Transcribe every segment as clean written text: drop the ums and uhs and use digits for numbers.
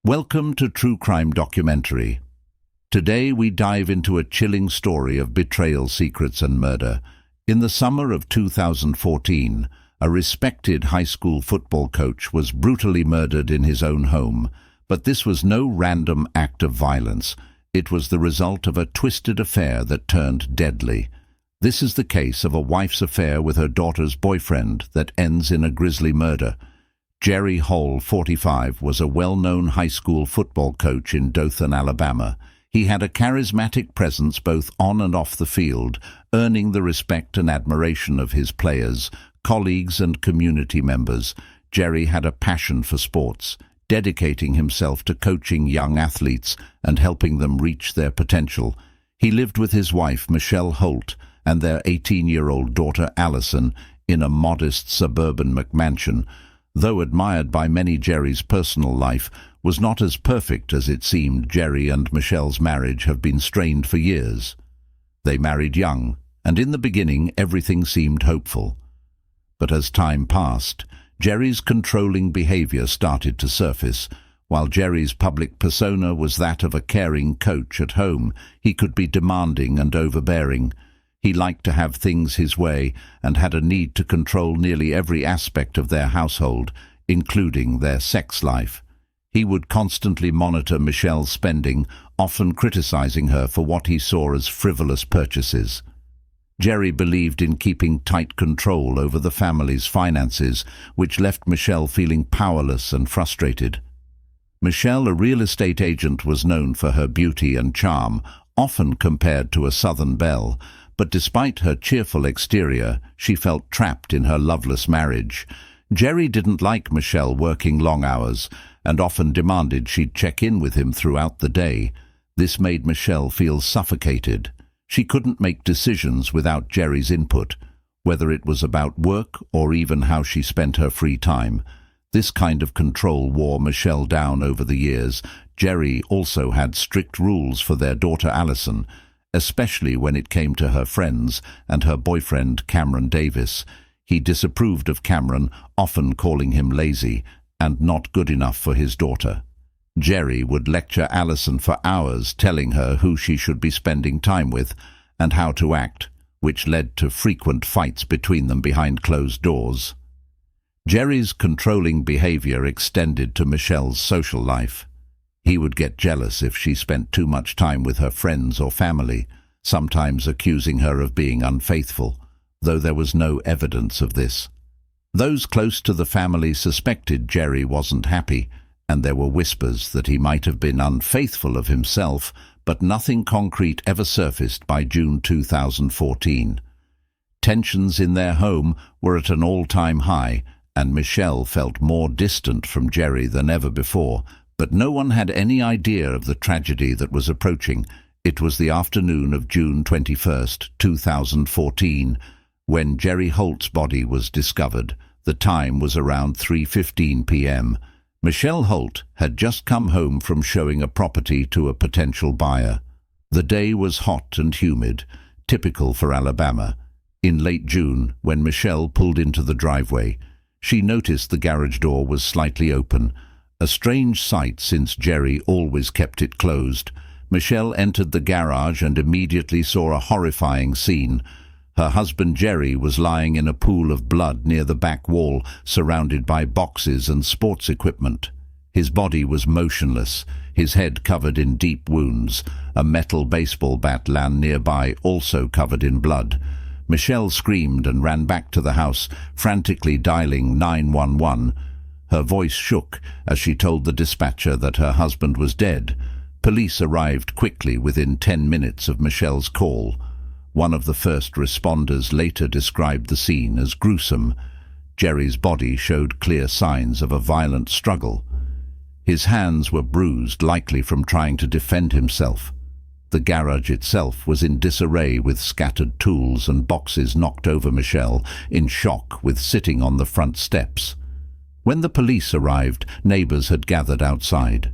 Welcome to True Crime Documentary. Today we dive into a chilling story of betrayal, secrets and murder. In the summer of 2014, a respected high school football coach was brutally murdered in his own home. But this was no random act of violence. It was the result of a twisted affair that turned deadly. This is the case of a wife's affair with her daughter's boyfriend that ends in a grisly murder. Jerry Hall, 45, was a well-known high school football coach in Dothan, Alabama. He had a charismatic presence both on and off the field, earning the respect and admiration of his players, colleagues and community members. Jerry had a passion for sports, dedicating himself to coaching young athletes and helping them reach their potential. He lived with his wife, Michelle Holt, and their 18-year-old daughter, Allison, in a modest suburban McMansion. Though admired by many, Jerry's personal life was not as perfect as it seemed. Jerry and Michelle's marriage have been strained for years. They married young, and in the beginning everything seemed hopeful. But as time passed, Jerry's controlling behavior started to surface. While Jerry's public persona was that of a caring coach, at home he could be demanding and overbearing. He liked to have things his way and had a need to control nearly every aspect of their household, including their sex life. He would constantly monitor Michelle's spending, often criticizing her for what he saw as frivolous purchases. Jerry believed in keeping tight control over the family's finances, which left Michelle feeling powerless and frustrated. Michelle, a real estate agent, was known for her beauty and charm, often compared to a Southern belle. But despite her cheerful exterior, she felt trapped in her loveless marriage. Jerry didn't like Michelle working long hours and often demanded she'd check in with him throughout the day. This made Michelle feel suffocated. She couldn't make decisions without Jerry's input, whether it was about work or even how she spent her free time. This kind of control wore Michelle down over the years. Jerry also had strict rules for their daughter Allison, especially when it came to her friends and her boyfriend Cameron Davis. He disapproved of Cameron, often calling him lazy and not good enough for his daughter. Jerry would lecture Allison for hours, telling her who she should be spending time with and how to act, which led to frequent fights between them behind closed doors. Jerry's controlling behavior extended to Michelle's social life. He would get jealous if she spent too much time with her friends or family, sometimes accusing her of being unfaithful, though there was no evidence of this. Those close to the family suspected Jerry wasn't happy, and there were whispers that he might have been unfaithful of himself, but nothing concrete ever surfaced by June 2014. Tensions in their home were at an all-time high, and Michelle felt more distant from Jerry than ever before. But no one had any idea of the tragedy that was approaching. It was the afternoon of June 21st, 2014, when Jerry Holt's body was discovered. The time was around 3:15 p.m. Michelle Holt had just come home from showing a property to a potential buyer. The day was hot and humid, typical for Alabama. In late June, when Michelle pulled into the driveway, she noticed the garage door was slightly open. A strange sight, since Jerry always kept it closed. Michelle entered the garage and immediately saw a horrifying scene. Her husband Jerry was lying in a pool of blood near the back wall, surrounded by boxes and sports equipment. His body was motionless, his head covered in deep wounds. A metal baseball bat lay nearby, also covered in blood. Michelle screamed and ran back to the house, frantically dialing 911. Her voice shook as she told the dispatcher that her husband was dead. Police arrived quickly within 10 minutes of Michelle's call. One of the first responders later described the scene as gruesome. Jerry's body showed clear signs of a violent struggle. His hands were bruised, likely from trying to defend himself. The garage itself was in disarray, with scattered tools and boxes knocked over. Michelle, in shock, with sitting on the front steps. When the police arrived, neighbors had gathered outside,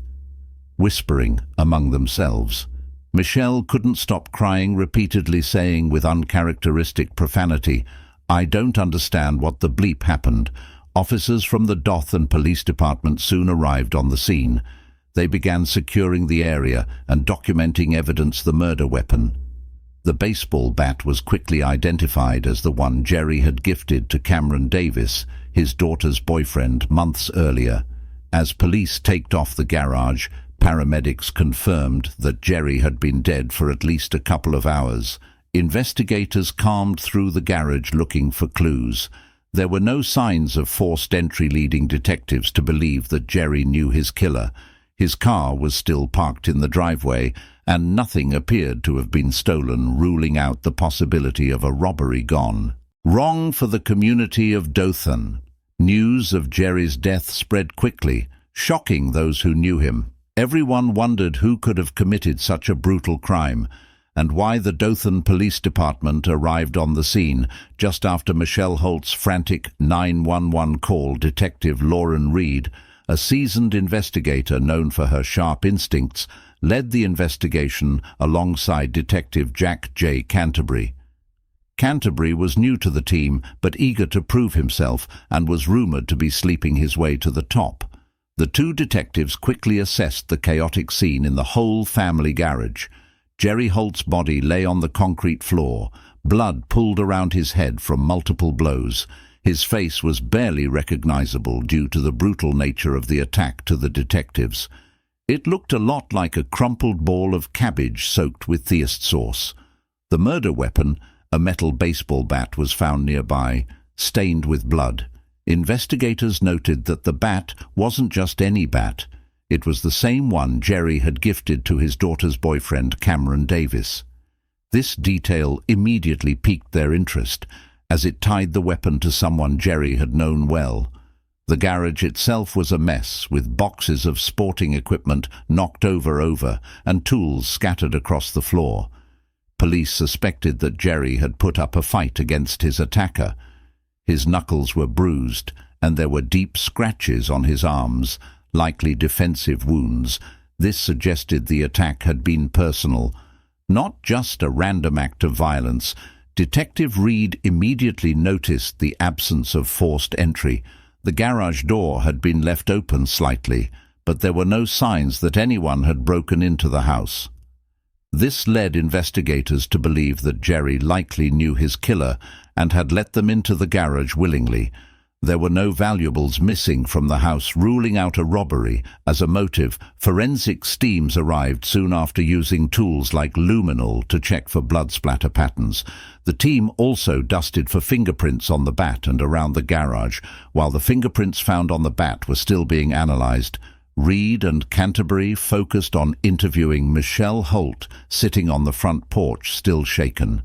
whispering among themselves. Michelle couldn't stop crying, repeatedly saying with uncharacteristic profanity, "I don't understand what the bleep happened." Officers from the Dothan Police Department soon arrived on the scene. They began securing the area and documenting evidence of the murder weapon. The baseball bat was quickly identified as the one Jerry had gifted to Cameron Davis, his daughter's boyfriend, months earlier. As police taped off the garage, paramedics confirmed that Jerry had been dead for at least a couple of hours. Investigators combed through the garage looking for clues. There were no signs of forced entry, leading detectives to believe that Jerry knew his killer. His car was still parked in the driveway, and nothing appeared to have been stolen, ruling out the possibility of a robbery gone wrong for the community of Dothan. News of Jerry's death spread quickly, shocking those who knew him. Everyone wondered who could have committed such a brutal crime, and why the Dothan Police Department arrived on the scene just after Michelle Holt's frantic 911 call. Detective Lauren Reed, a seasoned investigator known for her sharp instincts, led the investigation alongside Detective Jack J. Canterbury. Canterbury was new to the team, but eager to prove himself, and was rumored to be sleeping his way to the top. The two detectives quickly assessed the chaotic scene in the whole family garage. Jerry Holt's body lay on the concrete floor, blood pooled around his head from multiple blows. His face was barely recognizable due to the brutal nature of the attack to the detectives. It looked a lot like a crumpled ball of cabbage soaked with theist sauce. The murder weapon, a metal baseball bat, was found nearby, stained with blood. Investigators noted that the bat wasn't just any bat. It was the same one Jerry had gifted to his daughter's boyfriend, Cameron Davis. This detail immediately piqued their interest, as it tied the weapon to someone Jerry had known well. The garage itself was a mess, with boxes of sporting equipment knocked over and tools scattered across the floor. Police suspected that Jerry had put up a fight against his attacker. His knuckles were bruised, and there were deep scratches on his arms, likely defensive wounds. This suggested the attack had been personal, not just a random act of violence. Detective Reed immediately noticed the absence of forced entry. The garage door had been left open slightly, but there were no signs that anyone had broken into the house. This led investigators to believe that Jerry likely knew his killer and had let them into the garage willingly. There were no valuables missing from the house, ruling out a robbery as a motive. Forensic teams arrived soon after, using tools like luminol to check for blood splatter patterns. The team also dusted for fingerprints on the bat and around the garage. While the fingerprints found on the bat were still being analyzed, Reed and Canterbury focused on interviewing Michelle Holt, sitting on the front porch, still shaken.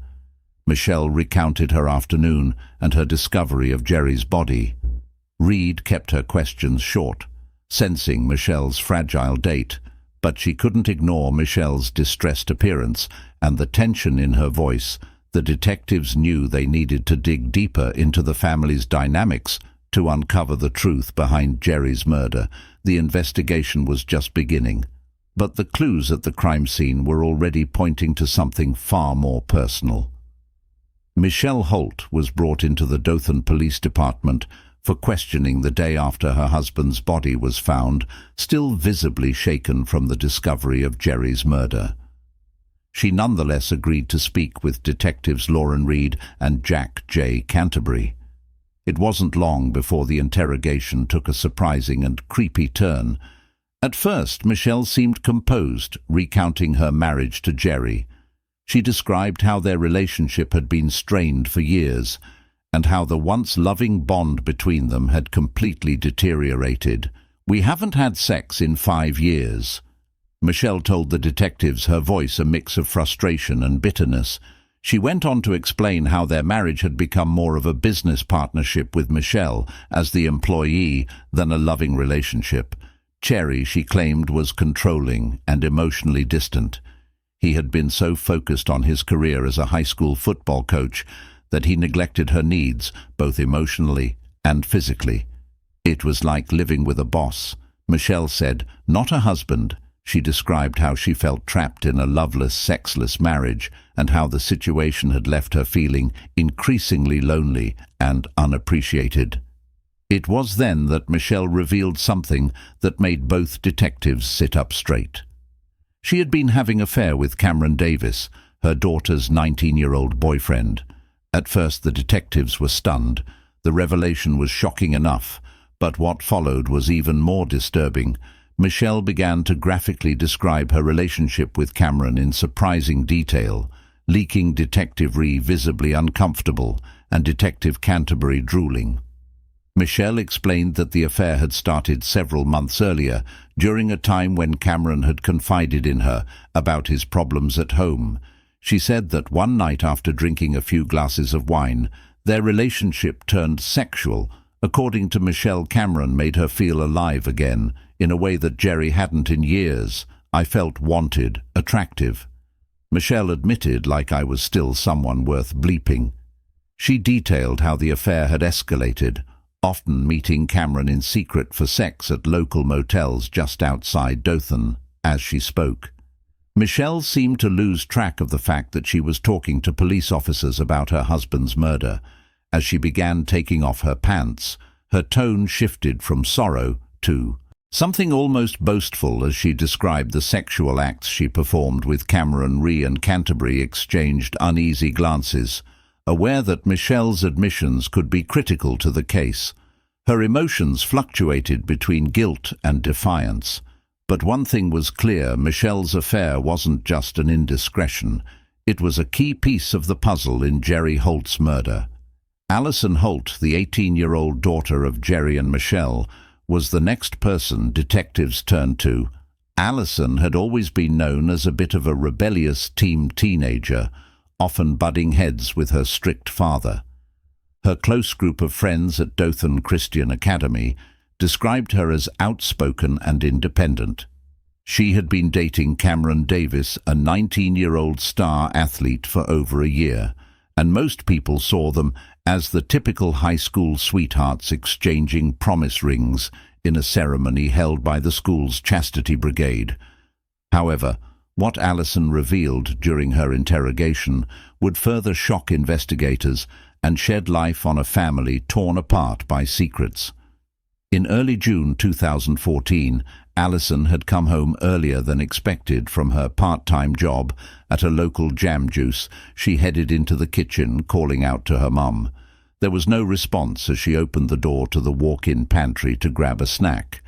Michelle recounted her afternoon and her discovery of Jerry's body. Reed kept her questions short, sensing Michelle's fragile date, but she couldn't ignore Michelle's distressed appearance and the tension in her voice. The detectives knew they needed to dig deeper into the family's dynamics to uncover the truth behind Jerry's murder. The investigation was just beginning, but the clues at the crime scene were already pointing to something far more personal. Michelle Holt was brought into the Dothan Police Department for questioning the day after her husband's body was found, still visibly shaken from the discovery of Jerry's murder. She nonetheless agreed to speak with detectives Lauren Reed and Jack J. Canterbury. It wasn't long before the interrogation took a surprising and creepy turn. At first, Michelle seemed composed, recounting her marriage to Jerry. She described how their relationship had been strained for years, and how the once loving bond between them had completely deteriorated. "We haven't had sex in 5 years," Michelle told the detectives, her voice a mix of frustration and bitterness. She went on to explain how their marriage had become more of a business partnership, with Michelle as the employee than a loving relationship. Jerry, she claimed, was controlling and emotionally distant. He had been so focused on his career as a high school football coach that he neglected her needs, both emotionally and physically. It was like living with a boss, Michelle said, not a husband. She described how she felt trapped in a loveless, sexless marriage, and how the situation had left her feeling increasingly lonely and unappreciated. It was then that Michelle revealed something that made both detectives sit up straight. She had been having an affair with Cameron Davis, her daughter's 19-year-old boyfriend. At first the detectives were stunned. The revelation was shocking enough, but what followed was even more disturbing. Michelle began to graphically describe her relationship with Cameron in surprising detail, leaking Detective Ree visibly uncomfortable and Detective Canterbury drooling. Michelle explained that the affair had started several months earlier, during a time when Cameron had confided in her about his problems at home. She said that one night after drinking a few glasses of wine, their relationship turned sexual. According to Michelle, Cameron made her feel alive again, in a way that Jerry hadn't in years. I felt wanted, attractive. Michelle admitted like I was still someone worth bleeping. She detailed how the affair had escalated, often meeting Cameron in secret for sex at local motels just outside Dothan. As she spoke, Michelle seemed to lose track of the fact that she was talking to police officers about her husband's murder. As she began taking off her pants, her tone shifted from sorrow to something almost boastful as she described the sexual acts she performed with Cameron. Ree and Canterbury exchanged uneasy glances, aware that Michelle's admissions could be critical to the case. Her emotions fluctuated between guilt and defiance. But one thing was clear: Michelle's affair wasn't just an indiscretion. It was a key piece of the puzzle in Jerry Holt's murder. Allison Holt, the 18-year-old daughter of Jerry and Michelle, was the next person detectives turned to. Allison had always been known as a bit of a rebellious teen teenager, often butting heads with her strict father. Her close group of friends at Dothan Christian Academy described her as outspoken and independent. She had been dating Cameron Davis, a 19-year-old star athlete, for over a year, and most people saw them as the typical high school sweethearts exchanging promise rings in a ceremony held by the school's chastity brigade. However, what Allison revealed during her interrogation would further shock investigators and shed light on a family torn apart by secrets. In early June 2014, Allison had come home earlier than expected from her part-time job at a local jam juice. She headed into the kitchen, calling out to her mum. There was no response as she opened the door to the walk-in pantry to grab a snack.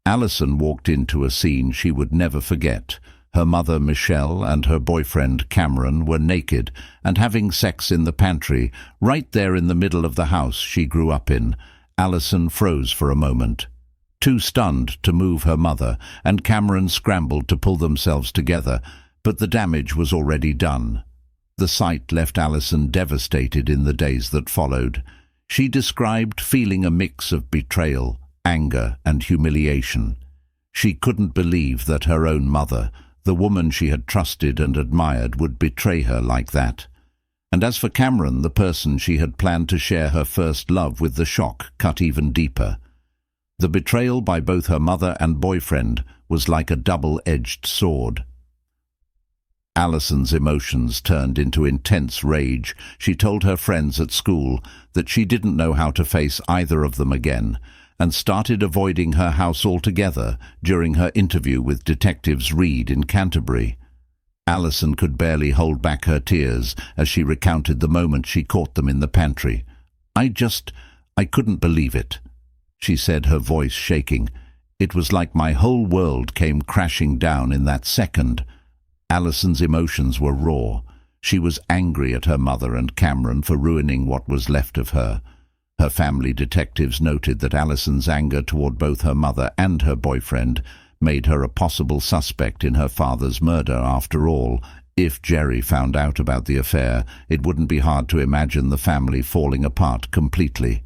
Allison walked into a scene she would never forget. Her mother, Michelle, and her boyfriend, Cameron, were naked and having sex in the pantry, right there in the middle of the house she grew up in. Allison froze for a moment, too stunned to move her mother, and Cameron scrambled to pull themselves together, but the damage was already done. The sight left Allison devastated in the days that followed. She described feeling a mix of betrayal, anger, and humiliation. She couldn't believe that her own mother, the woman she had trusted and admired, would betray her like that. And as for Cameron, the person she had planned to share her first love with, the shock cut even deeper. The betrayal by both her mother and boyfriend was like a double-edged sword. Allison's emotions turned into intense rage. She told her friends at school that she didn't know how to face either of them again, and started avoiding her house altogether during her interview with Detectives Reed in Canterbury. Allison could barely hold back her tears as she recounted the moment she caught them in the pantry. I couldn't believe it," she said, her voice shaking. "It was like my whole world came crashing down in that second." Allison's emotions were raw. She was angry at her mother and Cameron for ruining what was left of her. Her family detectives noted that Allison's anger toward both her mother and her boyfriend made her a possible suspect in her father's murder. After all, if Jerry found out about the affair, it wouldn't be hard to imagine the family falling apart completely.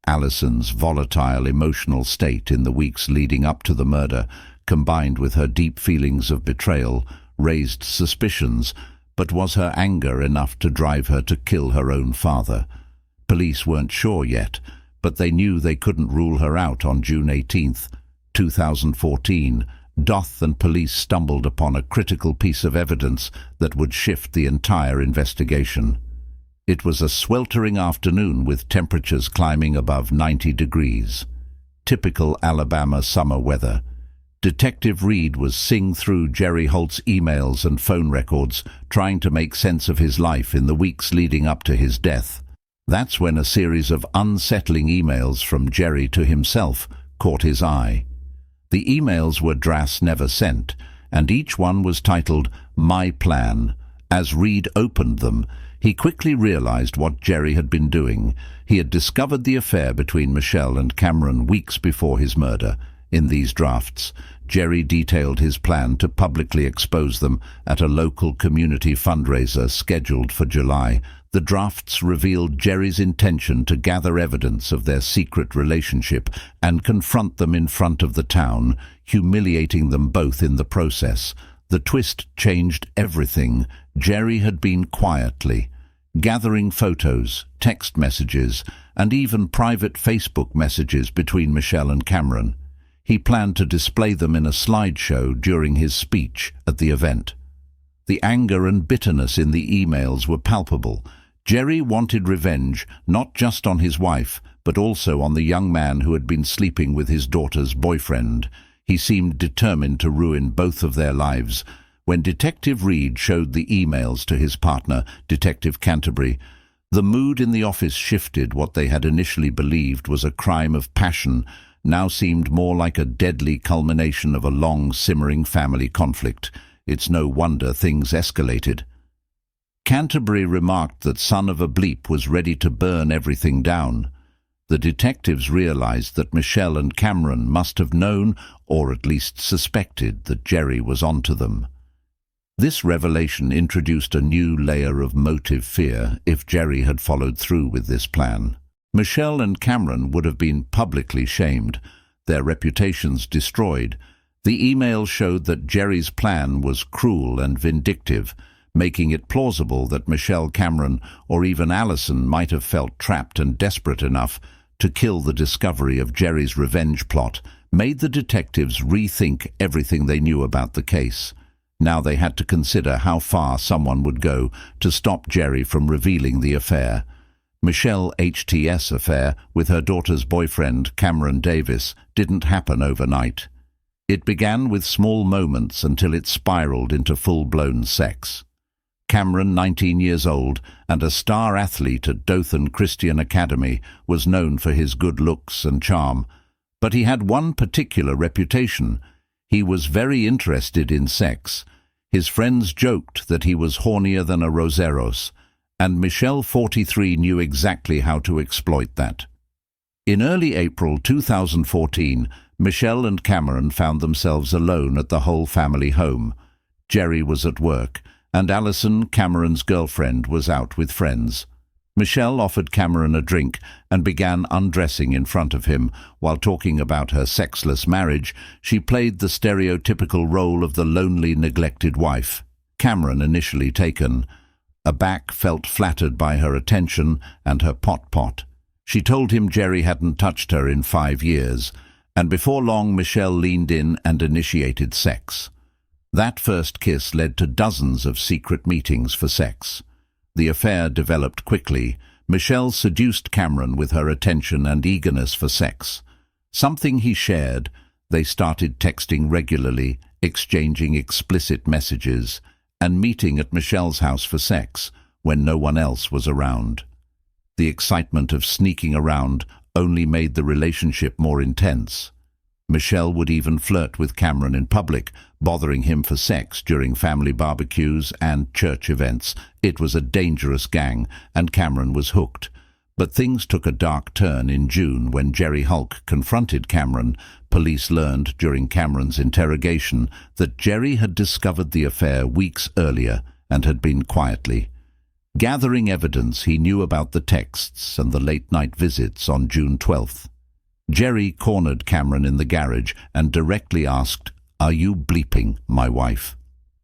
Allison's volatile emotional state in the weeks leading up to the murder, combined with her deep feelings of betrayal, raised suspicions. But was her anger enough to drive her to kill her own father? Police weren't sure yet, but they knew they couldn't rule her out. On June 18th, 2014, Dothan police stumbled upon a critical piece of evidence that would shift the entire investigation. It was a sweltering afternoon with temperatures climbing above 90 degrees. Typical Alabama summer weather. Detective Reed was singing through Jerry Holt's emails and phone records, trying to make sense of his life in the weeks leading up to his death. That's when a series of unsettling emails from Jerry to himself caught his eye. The emails were drafts never sent, and each one was titled, "My Plan." As Reed opened them, he quickly realized what Jerry had been doing. He had discovered the affair between Michelle and Cameron weeks before his murder. In these drafts, Jerry detailed his plan to publicly expose them at a local community fundraiser scheduled for July. The drafts revealed Jerry's intention to gather evidence of their secret relationship and confront them in front of the town, humiliating them both in the process. The twist changed everything. Jerry had been quietly gathering photos, text messages, and even private Facebook messages between Michelle and Cameron. He planned to display them in a slideshow during his speech at the event. The anger and bitterness in the emails were palpable. Jerry wanted revenge, not just on his wife, but also on the young man who had been sleeping with his daughter's boyfriend. He seemed determined to ruin both of their lives. When Detective Reed showed the emails to his partner, Detective Canterbury, the mood in the office shifted. What they had initially believed was a crime of passion now seemed more like a deadly culmination of a long, simmering family conflict. It's no wonder things escalated. Canterbury remarked that son of a bleep was ready to burn everything down. The detectives realized that Michelle and Cameron must have known, or at least suspected, that Jerry was onto them. This revelation introduced a new layer of motive fear if Jerry had followed through with this plan. Michelle and Cameron would have been publicly shamed, their reputations destroyed. The email showed that Jerry's plan was cruel and vindictive, making it plausible that Michelle, Cameron, or even Allison might have felt trapped and desperate enough to kill. The discovery of Jerry's revenge plot made the detectives rethink everything they knew about the case. Now they had to consider how far someone would go to stop Jerry from revealing the affair. Michelle HTS affair with her daughter's boyfriend, Cameron Davis, didn't happen overnight. It began with small moments until it spiraled into full-blown sex. Cameron, 19 years old and a star athlete at Dothan Christian Academy, was known for his good looks and charm. But he had one particular reputation. He was very interested in sex. His friends joked that he was hornier than a Roseros, and Michelle, 43, knew exactly how to exploit that. In early April 2014, Michelle and Cameron found themselves alone at the whole family home. Jerry was at work, and Allison, Cameron's girlfriend, was out with friends. Michelle offered Cameron a drink and began undressing in front of him. While talking about her sexless marriage, she played the stereotypical role of the lonely, neglected wife. Cameron, initially taken aback, felt flattered by her attention and her pot. She told him Jerry hadn't touched her in 5 years, and before long Michelle leaned in and initiated sex. That first kiss led to dozens of secret meetings for sex. The affair developed quickly. Michelle seduced Cameron with her attention and eagerness for sex. Something he shared. They started texting regularly, exchanging explicit messages, and meeting at Michelle's house for sex when no one else was around. The excitement of sneaking around only made the relationship more intense. Michelle would even flirt with Cameron in public, bothering him for sex during family barbecues and church events. It was a dangerous gang, and Cameron was hooked. But things took a dark turn in June when Jerry Hulk confronted Cameron. Police learned during Cameron's interrogation that Jerry had discovered the affair weeks earlier and had been quietly gathering evidence. He knew about the texts and the late-night visits on June 12th. Jerry cornered Cameron in the garage and directly asked, "Are you bleeping my wife?"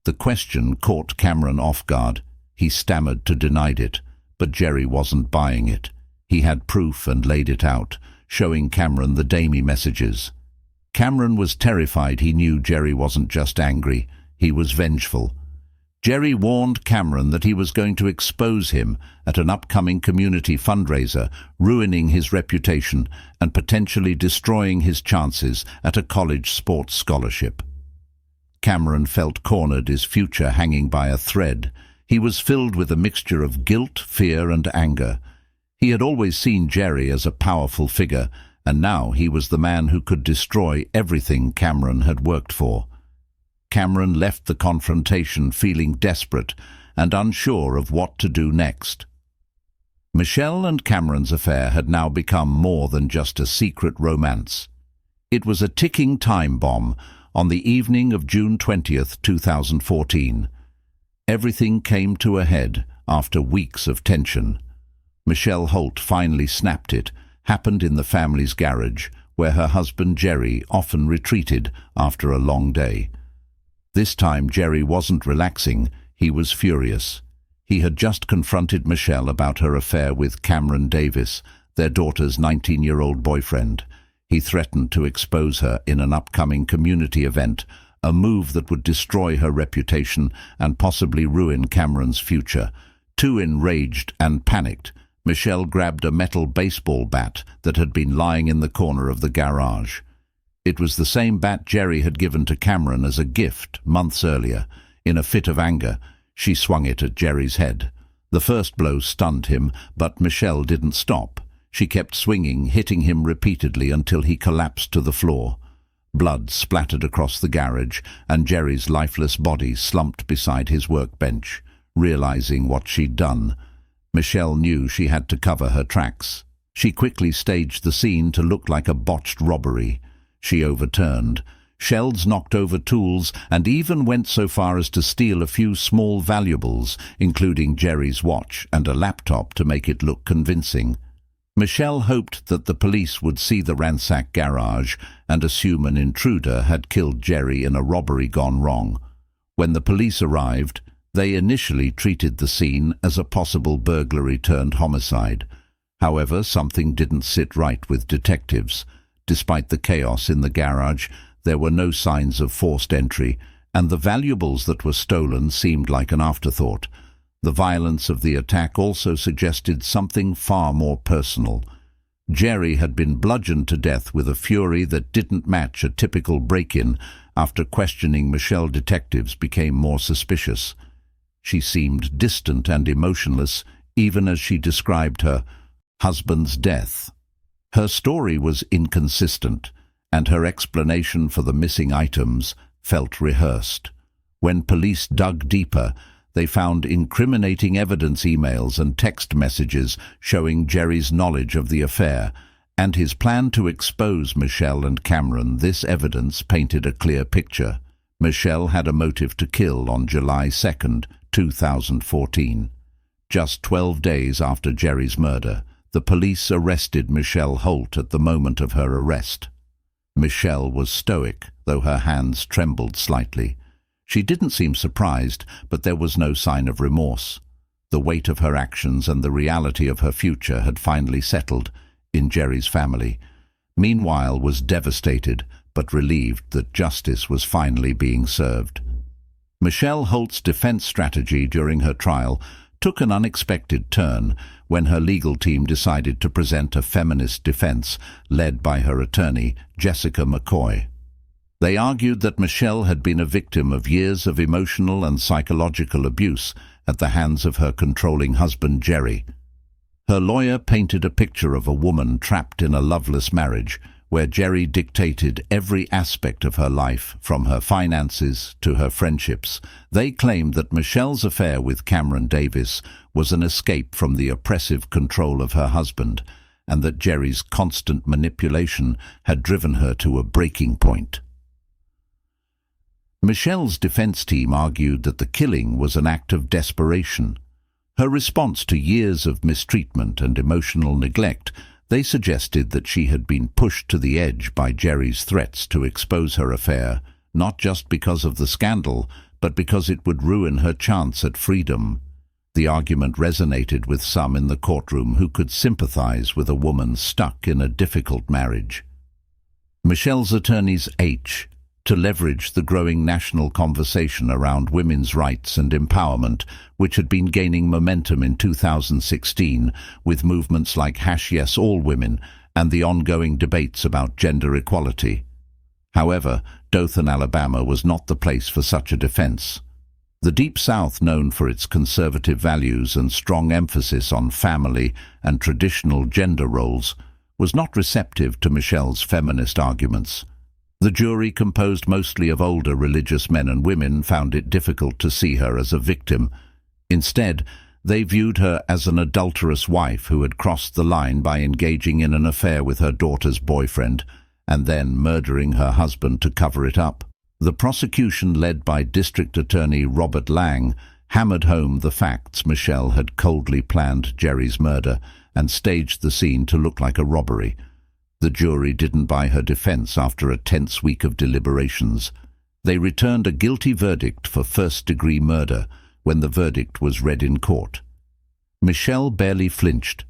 The question caught Cameron off guard. He stammered to deny it, but Jerry wasn't buying it. He had proof and laid it out, showing Cameron the Damie messages. Cameron was terrified. He knew Jerry wasn't just angry, he was vengeful. Jerry warned Cameron that he was going to expose him at an upcoming community fundraiser, ruining his reputation and potentially destroying his chances at a college sports scholarship. Cameron felt cornered, his future hanging by a thread. He was filled with a mixture of guilt, fear, and anger. He had always seen Jerry as a powerful figure, and now he was the man who could destroy everything Cameron had worked for. Cameron left the confrontation feeling desperate and unsure of what to do next. Michelle and Cameron's affair had now become more than just a secret romance. It was a ticking time bomb. On the evening of June 20th, 2014, everything came to a head after weeks of tension. Michelle Holt finally snapped it. Happened in the family's garage, where her husband Jerry often retreated after a long day. This time Jerry wasn't relaxing, he was furious. He had just confronted Michelle about her affair with Cameron Davis, their daughter's 19-year-old boyfriend. He threatened to expose her in an upcoming community event, a move that would destroy her reputation and possibly ruin Cameron's future. Too enraged and panicked, Michelle grabbed a metal baseball bat that had been lying in the corner of the garage. It was the same bat Jerry had given to Cameron as a gift months earlier. In a fit of anger, she swung it at Jerry's head. The first blow stunned him, but Michelle didn't stop. She kept swinging, hitting him repeatedly until he collapsed to the floor. Blood splattered across the garage, and Jerry's lifeless body slumped beside his workbench. Realizing what she'd done, Michelle knew she had to cover her tracks. She quickly staged the scene to look like a botched robbery. She overturned, shells knocked over tools, and even went so far as to steal a few small valuables, including Jerry's watch and a laptop, to make it look convincing. Michelle hoped that the police would see the ransacked garage and assume an intruder had killed Jerry in a robbery gone wrong. When the police arrived, they initially treated the scene as a possible burglary turned homicide. However, something didn't sit right with detectives. Despite the chaos in the garage, there were no signs of forced entry, and the valuables that were stolen seemed like an afterthought. The violence of the attack also suggested something far more personal. Jerry had been bludgeoned to death with a fury that didn't match a typical break-in. After questioning Michelle, detectives became more suspicious. She seemed distant and emotionless, even as she described her husband's death. Her story was inconsistent, and her explanation for the missing items felt rehearsed. When police dug deeper, they found incriminating evidence, emails and text messages showing Jerry's knowledge of the affair and his plan to expose Michelle and Cameron. This evidence painted a clear picture. Michelle had a motive to kill on July 2nd, 2014. Just 12 days after Jerry's murder, the police arrested Michelle Holt at the moment of her arrest. Michelle was stoic, though her hands trembled slightly. She didn't seem surprised, but there was no sign of remorse. The weight of her actions and the reality of her future had finally settled in Jerry's family. Meanwhile was devastated, but relieved that justice was finally being served. Michelle Holt's defense strategy during her trial took an unexpected turn when her legal team decided to present a feminist defense led by her attorney, Jessica McCoy. They argued that Michelle had been a victim of years of emotional and psychological abuse at the hands of her controlling husband, Jerry. Her lawyer painted a picture of a woman trapped in a loveless marriage, where Jerry dictated every aspect of her life, from her finances to her friendships. They claimed that Michelle's affair with Cameron Davis was an escape from the oppressive control of her husband, and that Jerry's constant manipulation had driven her to a breaking point. Michelle's defense team argued that the killing was an act of desperation. Her response to years of mistreatment and emotional neglect, they suggested that she had been pushed to the edge by Jerry's threats to expose her affair, not just because of the scandal, but because it would ruin her chance at freedom. The argument resonated with some in the courtroom who could sympathize with a woman stuck in a difficult marriage. Michelle's attorneys to leverage the growing national conversation around women's rights and empowerment, which had been gaining momentum in 2016 with movements like #Yes All Women and the ongoing debates about gender equality. However, Dothan, Alabama was not the place for such a defense. The Deep South, known for its conservative values and strong emphasis on family and traditional gender roles, was not receptive to Michelle's feminist arguments. The jury, composed mostly of older religious men and women, found it difficult to see her as a victim. Instead, they viewed her as an adulterous wife who had crossed the line by engaging in an affair with her daughter's boyfriend and then murdering her husband to cover it up. The prosecution, led by District Attorney Robert Lang, hammered home the facts. Michelle had coldly planned Jerry's murder and staged the scene to look like a robbery. The jury didn't buy her defense after a tense week of deliberations. They returned a guilty verdict for first-degree murder when the verdict was read in court. Michelle barely flinched.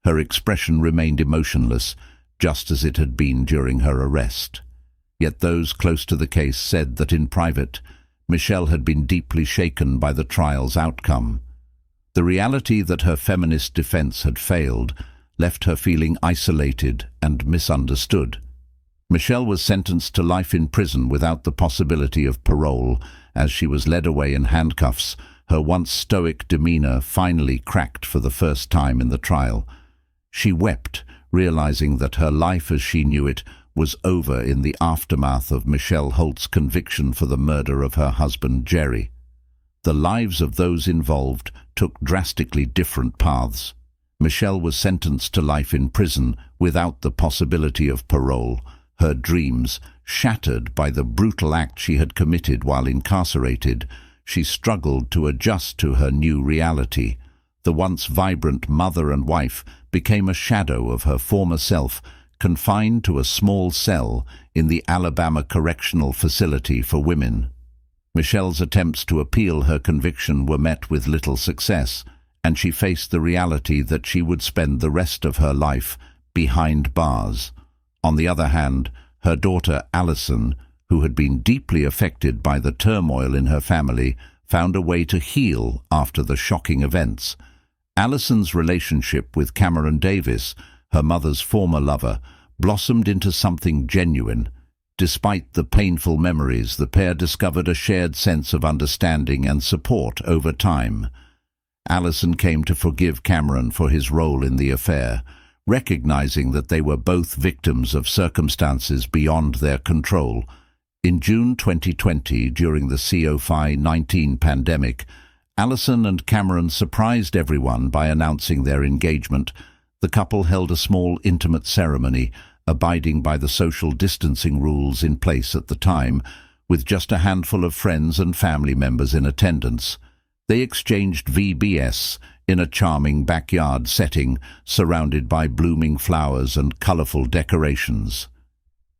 Her expression remained emotionless, just as it had been during her arrest. Yet those close to the case said that in private, Michelle had been deeply shaken by the trial's outcome. The reality that her feminist defense had failed left her feeling isolated and misunderstood. Michelle was sentenced to life in prison without the possibility of parole. As she was led away in handcuffs, her once stoic demeanor finally cracked for the first time in the trial. She wept, realizing that her life as she knew it was over in the aftermath of Michelle Holt's conviction for the murder of her husband Jerry. The lives of those involved took drastically different paths. Michelle was sentenced to life in prison without the possibility of parole, her dreams shattered by the brutal act she had committed while incarcerated. She struggled to adjust to her new reality. The once vibrant mother and wife became a shadow of her former self, confined to a small cell in the Alabama Correctional Facility for Women. Michelle's attempts to appeal her conviction were met with little success, and she faced the reality that she would spend the rest of her life behind bars. On the other hand, her daughter Allison, who had been deeply affected by the turmoil in her family, found a way to heal after the shocking events. Allison's relationship with Cameron Davis, her mother's former lover, blossomed into something genuine. Despite the painful memories, the pair discovered a shared sense of understanding and support over time. Allison came to forgive Cameron for his role in the affair, recognizing that they were both victims of circumstances beyond their control. In June 2020, during the COVID-19 pandemic, Allison and Cameron surprised everyone by announcing their engagement. The couple held a small, intimate ceremony, abiding by the social distancing rules in place at the time, with just a handful of friends and family members in attendance. They exchanged VBS in a charming backyard setting, surrounded by blooming flowers and colorful decorations.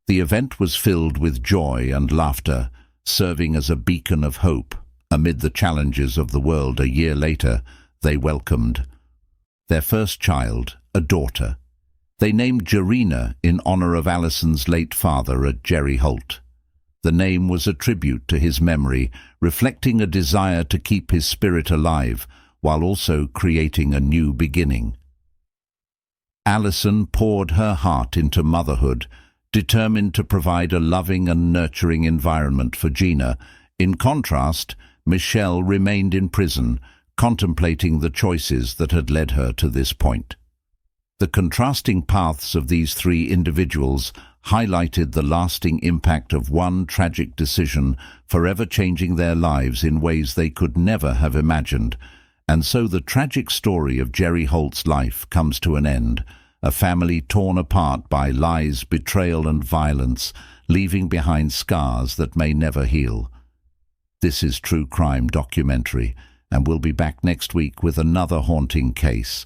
The event was filled with joy and laughter, serving as a beacon of hope. Amid the challenges of the world, a year later, they welcomed their first child, a daughter. They named Jarena in honor of Allison's late father, Jerry Holt. The name was a tribute to his memory, reflecting a desire to keep his spirit alive, while also creating a new beginning. Allison poured her heart into motherhood, determined to provide a loving and nurturing environment for Gina. In contrast, Michelle remained in prison, contemplating the choices that had led her to this point. The contrasting paths of these three individuals highlighted the lasting impact of one tragic decision, forever changing their lives in ways they could never have imagined. And so the tragic story of Jerry Holt's life comes to an end, a family torn apart by lies, betrayal, and violence, leaving behind scars that may never heal. This is True Crime Documentary, and we'll be back next week with another haunting case.